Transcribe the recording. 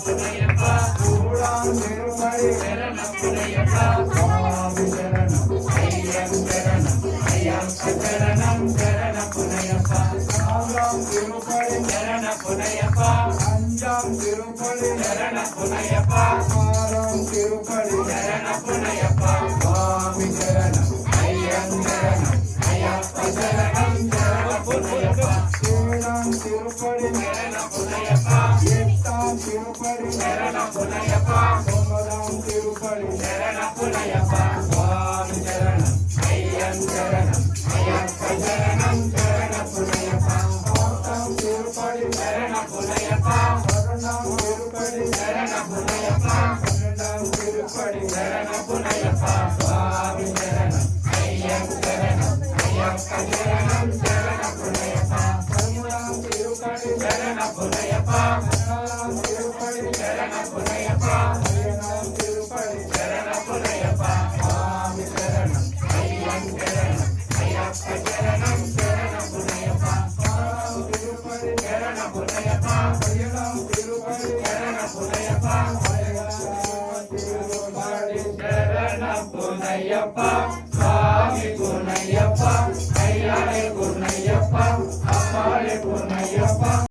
புனையப்பா கூடான் திருப்படி சரண புனையப்பா சுவாமி சரணம் ஐயம் சரணம் ஐயப்ப சரணம் சரண புனையப்பா நான்காம் திருப்படி சரண புனையப்பா அஞ்சாம் திருப்படி சரண புனையப்பா ஆறாம் திருப்படி சரண புனையப்பா சுவாமி சரணம் ஐயம் சரணம் ஐயப்ப சரணம் சரண புனையப்பா ஏழாம் திருப்படி சரண புனையப்பா எட்டாம் திருப்படி சரண புனையப்பா ஒன்பதாம் திருப்படி சரண புனையப்பா சுவாமி சரணம் ஐயம் சரணம் ஐயப்ப சரணம் சரண புனையப்பா பத்தாம் திருப்படி சரண புனையப்பா பதினொன்றாம் திருப்படி சரண புனையப்பா பன்னெண்டாம் திருப்படி சரண புனையப்பா சுவாமி சரணம் ஐயம் சரணம் ஐயப்ப சரணம் சரண புனையப்பா பதிமூணாம் திருப்படி சரண புனையப்பா பதினாலாம் திருப்படி சரண புனையப்பா பதினேழாம் திருப்படி சரண புனையப்பா சுவாமி சரணம் ஐயம் சரணம் ஐயப்ப சரணம் சரண புனையப்பா பதினாறாம் திருப்படி சரண புனையப்பா பதினேழாம் திருப்படி சரண புனையப்பா பதினேழாம் திருப்படி சரண புனையப்பா சுவாமி புனையப்பா ஐயாவே